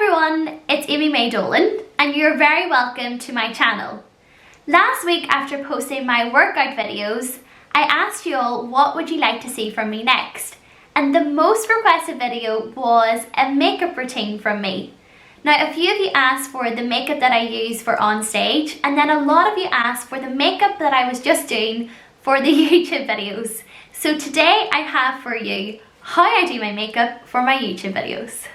everyone, it's Amy-Mae Dolan and you're very welcome to my channel. Last week after posting my workout videos, I asked you all what would you like to see from me next, and the most requested video was a makeup routine from me. Now a few of you asked for the makeup that I use for on stage, and then a lot of you asked for the makeup that I was just doing for the YouTube videos. So today I have for you how I do my makeup for my YouTube videos.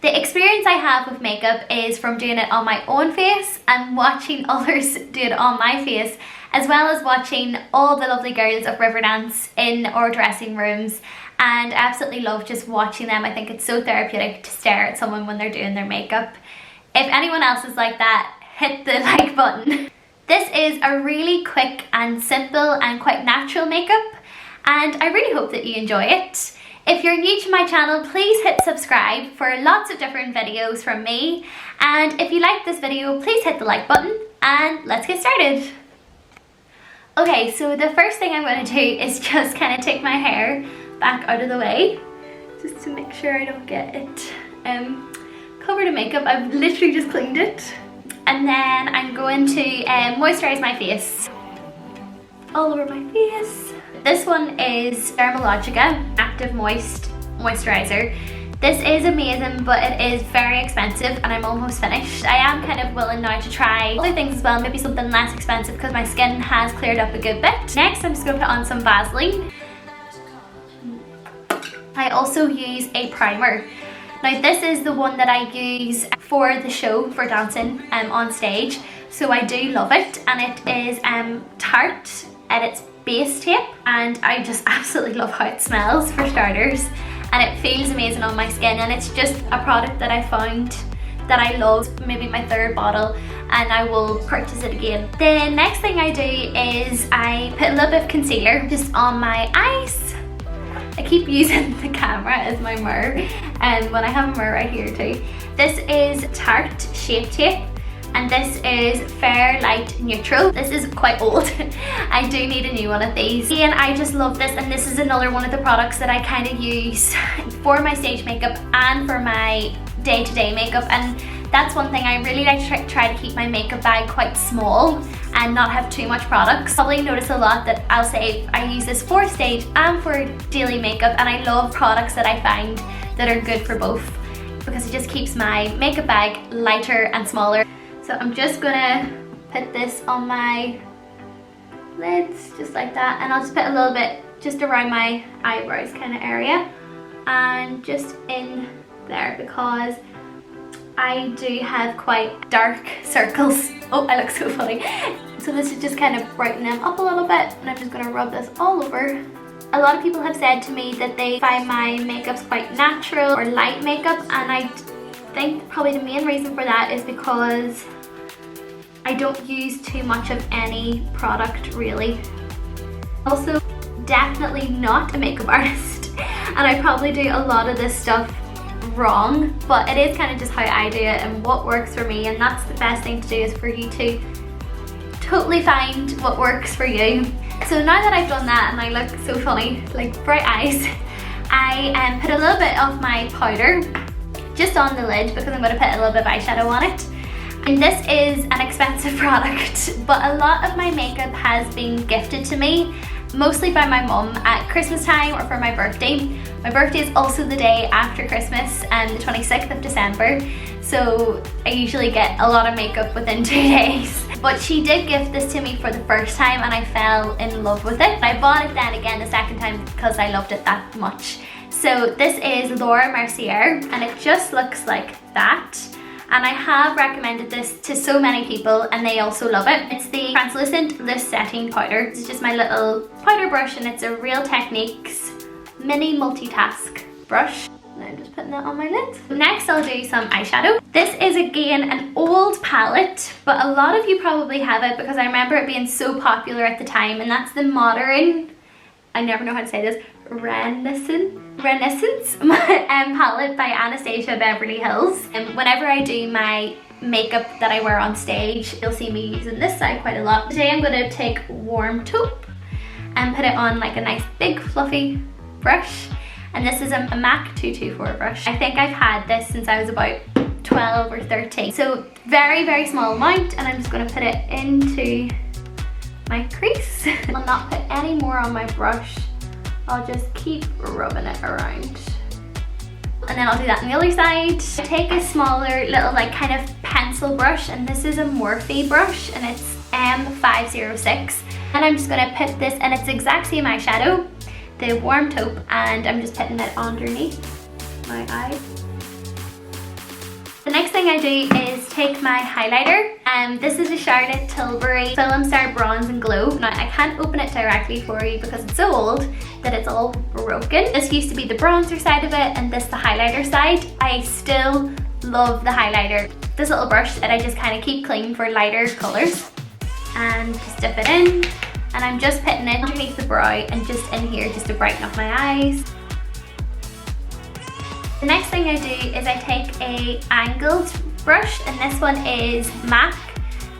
The experience I have with makeup is from doing it on my own face and watching others do it on my face, as well as watching all the lovely girls of Riverdance in our dressing rooms, and I absolutely love just watching them. I think it's so therapeutic to stare at someone when they're doing their makeup. If anyone else is like that, hit the like button. This is a really quick and simple and quite natural makeup, and I really hope that you enjoy it. If you're new to my channel, please hit subscribe for lots of different videos from me. And if you like this video, please hit the like button and let's get started. Okay, so the first thing I'm going to do is just kind of take my hair back out of the way, just to make sure I don't get it covered in makeup. I've literally just cleaned it. And then I'm going to moisturize my face. All over my face. This one is Dermalogica Active Moist Moisturizer. This is amazing, but it is very expensive and I'm almost finished. I am kind of willing now to try other things as well, maybe something less expensive because my skin has cleared up a good bit. Next, I'm just going to put on some Vaseline. I also use a primer. Now this is the one that I use for the show, for dancing on stage. So I do love it, and it is Tarte at its base tape, and I just absolutely love how it smells for starters, and it feels amazing on my skin, and it's just a product that I found that I love. Maybe my third bottle and I will purchase it again. The next thing I do is I put a little bit of concealer just on my eyes. I keep using the camera as my mirror, and when I have a mirror right here too. This is Tarte Shape Tape, and this is Fair Light Neutral. This is quite old. I do need a new one of these. And I just love this, and this is another one of the products that I kind of use for my stage makeup and for my day-to-day makeup. And that's one thing I really like to try to keep my makeup bag quite small and not have too much products. Probably notice a lot that I'll say I use this for stage and for daily makeup, and I love products that I find that are good for both because it just keeps my makeup bag lighter and smaller. So I'm just gonna put this on my lids just like that, and I'll just put a little bit just around my eyebrows kind of area and just in there because I do have quite dark circles. Oh, I look so funny. So this is just kind of brighten them up a little bit, and I'm just gonna rub this all over. A lot of people have said to me that they find my makeup's quite natural or light makeup, and I think probably the main reason for that is because I don't use too much of any product really. Also, definitely not a makeup artist, and I probably do a lot of this stuff wrong, but it is kind of just how I do it and what works for me, and that's the best thing to do, is for you to totally find what works for you. So now that I've done that and I look so funny, like bright eyes, I put a little bit of my powder just on the lid because I'm going to put a little bit of eyeshadow on it. And this is an expensive product, but a lot of my makeup has been gifted to me, mostly by my mum at Christmas time or for my birthday. My birthday is also the day after Christmas, and the 26th of December, so I usually get a lot of makeup within 2 days. But she did gift this to me for the first time and I fell in love with it. I bought it then again the second time because I loved it that much. So this is Laura Mercier, and it just looks like that. And I have recommended this to so many people and they also love it. It's the Translucent Loose Setting Powder. It's just my little powder brush, and it's a Real Techniques mini multitask brush. And I'm just putting that on my lids. Next I'll do some eyeshadow. This is again an old palette, but a lot of you probably have it because I remember it being so popular at the time, and that's the Modern, I never know how to say this, Renaissance palette by Anastasia Beverly Hills. And whenever I do my makeup that I wear on stage, you'll see me using this side quite a lot. Today I'm going to take Warm Taupe and put it on like a nice big fluffy brush, and this is a MAC 224 brush. I think I've had this since I was about 12 or 13. So very, very small amount, and I'm just going to put it into my crease. I'll not put any more on my brush. I'll just keep rubbing it around. And then I'll do that on the other side. I take a smaller little like kind of pencil brush, and this is a Morphe brush and it's M506. And I'm just gonna put this, and it's the exact same eyeshadow, the warm taupe, and I'm just putting it underneath my eye. The next thing I do is take my highlighter, and this is a Charlotte Tilbury Film Star Bronze and Glow. Now I can't open it directly for you because it's so old that it's all broken. This used to be the bronzer side of it and this the highlighter side. I still love the highlighter. This little brush that I just kind of keep clean for lighter colours, and just dip it in, and I'm just putting it underneath the brow and just in here just to brighten up my eyes. The next thing I do is I take a angled brush, and this one is MAC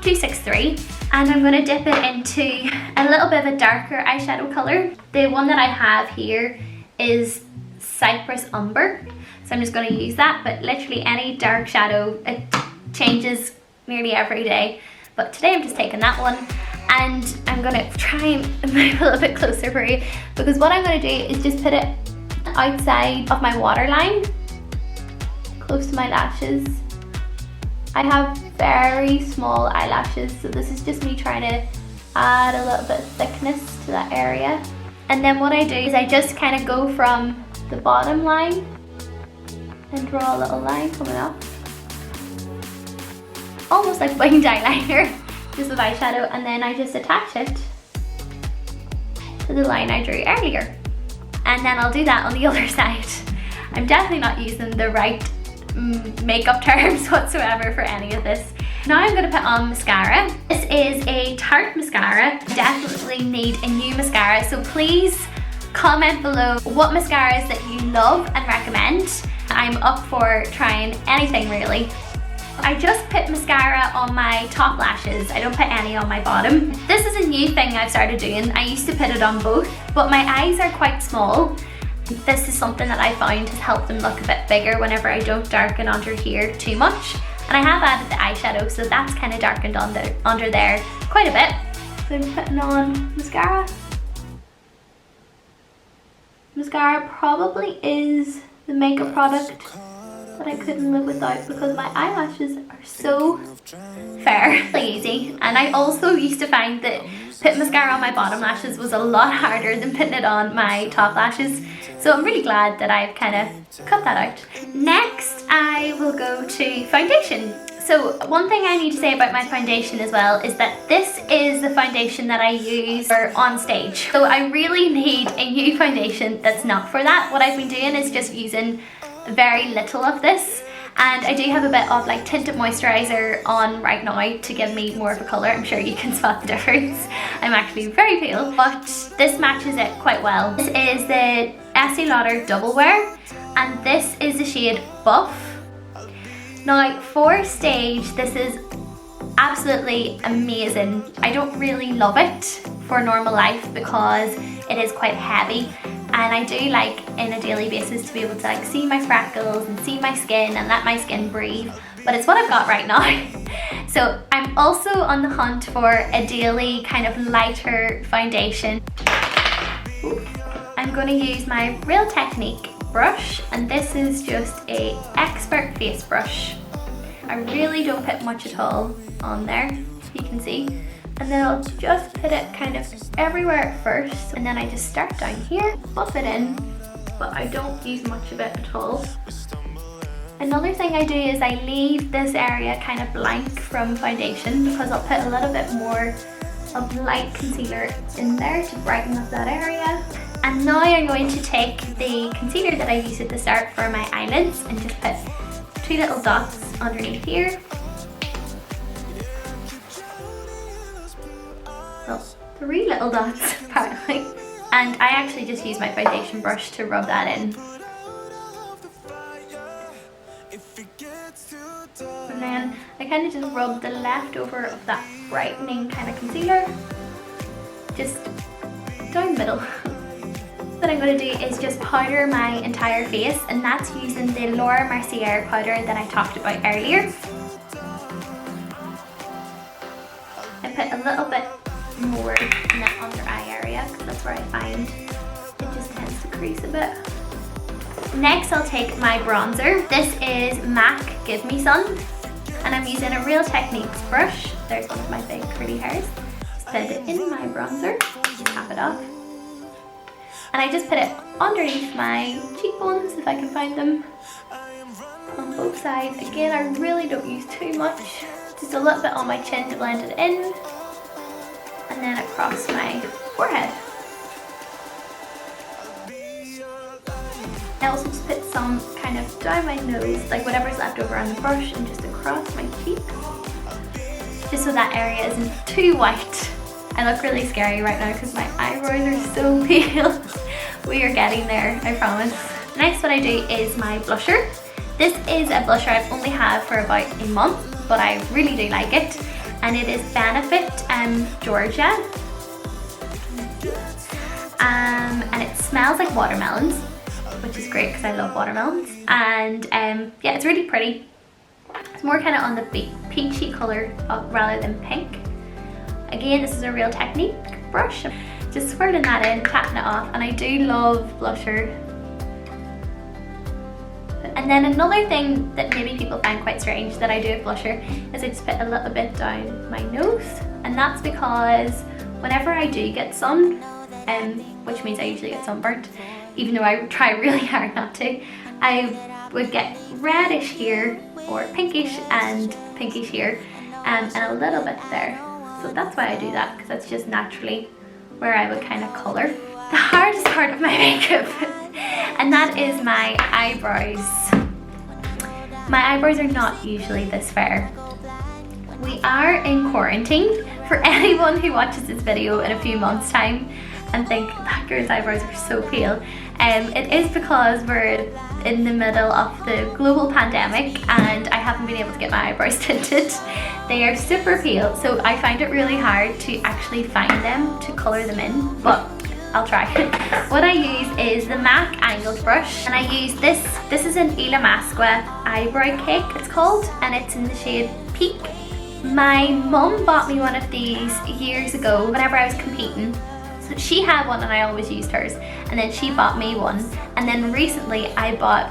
263, and I'm going to dip it into a little bit of a darker eyeshadow colour. The one that I have here is Cypress Umber, so I'm just going to use that, but literally any dark shadow, it changes nearly every day, but today I'm just taking that one. And I'm going to try and move a little bit closer for you, because what I'm going to do is just put it outside of my waterline, close to my lashes. I have very small eyelashes, so this is just me trying to add a little bit of thickness to that area. And then what I do is I just kind of go from the bottom line and draw a little line coming up, almost like winged eyeliner, just with eyeshadow, and then I just attach it to the line I drew earlier. And then I'll do that on the other side. I'm definitely not using the right makeup terms whatsoever for any of this. Now I'm going to put on mascara. This is a Tarte mascara. Definitely need a new mascara, so please comment below what mascaras that you love and recommend. I'm up for trying anything really. I just put mascara on my top lashes. I don't put any on my bottom. This is a new thing I've started doing. I used to put it on both, but my eyes are quite small. This is something that I found has helped them look a bit bigger whenever I don't darken under here too much. And I have added the eyeshadow, so that's kind of darkened under there quite a bit. So I'm putting on mascara. Mascara probably is the makeup product that I couldn't live without, because my eyelashes are so fair, really easy. And I also used to find that putting mascara on my bottom lashes was a lot harder than putting it on my top lashes. So I'm really glad that I've kind of cut that out. Next, I will go to foundation. So one thing I need to say about my foundation as well is that this is the foundation that I use for on stage. So I really need a new foundation that's not for that. What I've been doing is just using very little of this, and I do have a bit of like tinted moisturizer on right now to give me more of a colour. I'm sure you can spot the difference. I'm actually very pale, but this matches it quite well. This is the Estee Lauder Double Wear, and this is the shade Buff. Now for stage, this is absolutely amazing. I don't really love it for normal life because it is quite heavy, and I do like in a daily basis to be able to like see my freckles and see my skin and let my skin breathe, but it's what I've got right now. So I'm also on the hunt for a daily kind of lighter foundation. Ooh. I'm going to use my Real Technique brush, and this is just a expert face brush. I really don't put much at all on there, you can see. And then I'll just put it kind of everywhere at first, and then I just start down here, buff it in, but I don't use much of it at all. Another thing I do is I leave this area kind of blank from foundation, because I'll put a little bit more of light concealer in there to brighten up that area. And now I'm going to take the concealer that I used at the start for my eyelids and just put 2 little dots underneath here. Well, 3 little dots apparently. And I actually just use my foundation brush to rub that in. And then I kind of just rub the leftover of that brightening kind of concealer just down the middle. What I'm going to do is just powder my entire face, and that's using the Laura Mercier powder that I talked about earlier. I put a little bit more in that under eye area because that's where I find it just tends to crease a bit. Next I'll take my bronzer. This is MAC Give Me Sun, and I'm using a Real Techniques brush. There's one of my big curly hairs. Just put it in my bronzer, tap it off. And I just put it underneath my cheekbones, if I can find them, on both sides. Again, I really don't use too much. Just a little bit on my chin to blend it in, and then across my forehead. I also just put some kind of down my nose, like whatever's left over on the brush, and just across my cheek, just so that area isn't too white. I look really scary right now because my eyebrows are so pale. We are getting there, I promise. Next, what I do is my blusher. This is a blusher I've only had for about a month, but I really do like it. And it is Benefit Georgia. And it smells like watermelons, which is great because I love watermelons. And yeah, it's really pretty. It's more kind of on the peachy colour rather than pink. Again, this is a Real Technique brush. Just swirling that in, tapping it off, and I do love blusher. And then another thing that maybe people find quite strange that I do with blusher is I just put a little bit down my nose, and that's because whenever I do get sun, which means I usually get sunburnt, even though I try really hard not to, I would get reddish here, or pinkish and pinkish here, and a little bit there. So that's why I do that, because that's just naturally where I would kind of colour. The hardest part of my makeup, and that is my eyebrows. My eyebrows are not usually this fair. We are in quarantine. For anyone who watches this video in a few months' time and think that girl's eyebrows are so pale, it is because we're in the middle of the global pandemic and I haven't been able to get my eyebrows tinted. They are super pale, so I find it really hard to actually find them to colour them in, but I'll try. What I use is the MAC angled brush, and I use this. This is an Ila-Masqua eyebrow cake, it's called, and it's in the shade Peak. My mum bought me one of these years ago whenever I was competing. So she had one and I always used hers, and then she bought me one, and then recently I bought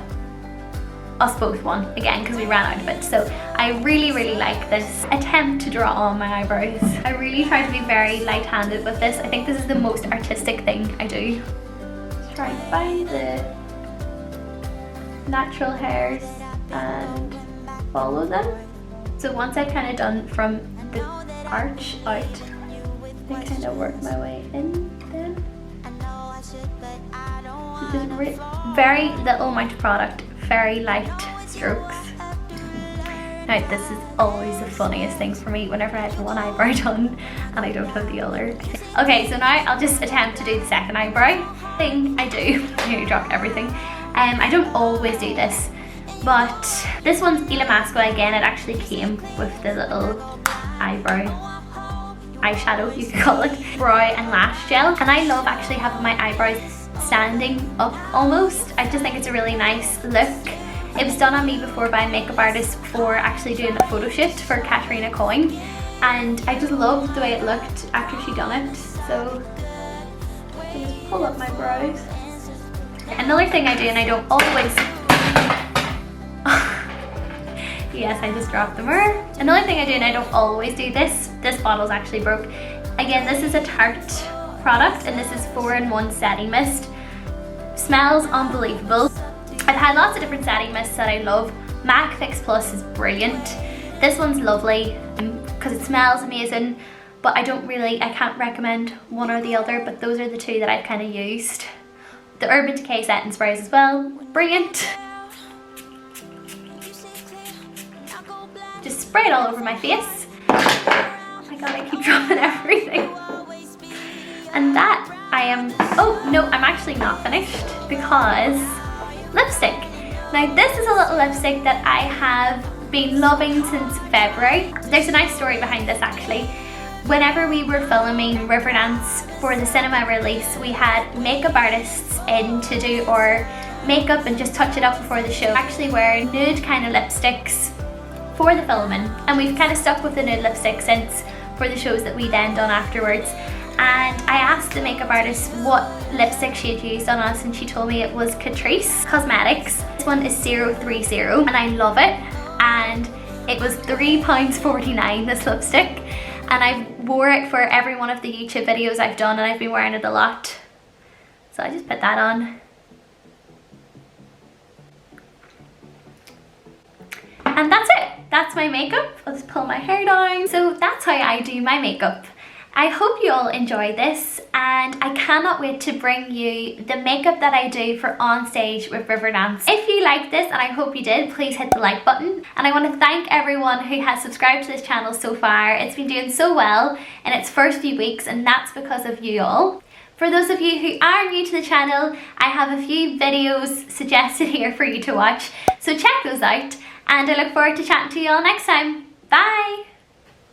us both one again because we ran out of it. So I really like this attempt to draw on my eyebrows. I really try to be very light-handed with this. I think this is the most artistic thing I do. Just try and find the natural hairs and follow them. So once I've kind of done from the arch out, I kind of work my way in then. So just very little amount of product, very light strokes. Now this is always the funniest things for me whenever I have one eyebrow done and I don't have the other. Okay, so now I'll just attempt to do the second eyebrow. Thing I do, I nearly dropped everything. I don't always do this, but this one's Ila-Masqua again. It actually came with the little eyeshadow, you could call it, brow and lash gel, and I love actually having my eyebrows standing up almost. I just think it's a really nice look. It was done on me before by a makeup artist for actually doing a photo shoot for Katrina Coyne, and I just loved the way it looked after she done it. So I just pull up my brows. Another thing I do, and I don't always yes, I just dropped the mirror. Another thing I do, and I don't always do this bottle's actually broke. Again, this is a Tarte product, and this is 4-in-1 setting mist. Smells unbelievable. I've had lots of different setting mists that I love. MAC Fix Plus is brilliant. This one's lovely because it smells amazing, but I can't recommend one or the other, but those are the two that I've kind of used. The Urban Decay setting sprays as well, brilliant. Just spray it all over my face. Oh my god, I keep dropping everything. And that oh no, I'm actually not finished because lipstick. Now this is a little lipstick that I have been loving since February. There's a nice story behind this actually. Whenever we were filming Riverdance for the cinema release, we had makeup artists in to do our makeup and just touch it up before the show. Actually wear nude kind of lipsticks for the filming, and we've kind of stuck with the nude lipstick since for the shows that we then done afterwards. And I asked the makeup artist what lipstick she had used on us, and she told me it was Catrice Cosmetics. This one is 030 and I love it, and it was £3.49 this lipstick, and I wore it for every one of the YouTube videos I've done, and I've been wearing it a lot. So I just put that on. And that's it. That's my makeup. I'll just pull my hair down. So that's how I do my makeup. I hope you all enjoy this, and I cannot wait to bring you the makeup that I do for On Stage with Riverdance. If you liked this, and I hope you did, please hit the like button. And I want to thank everyone who has subscribed to this channel so far. It's been doing so well in its first few weeks, and that's because of you all. For those of you who are new to the channel, I have a few videos suggested here for you to watch, so check those out, and I look forward to chatting to you all next time. Bye!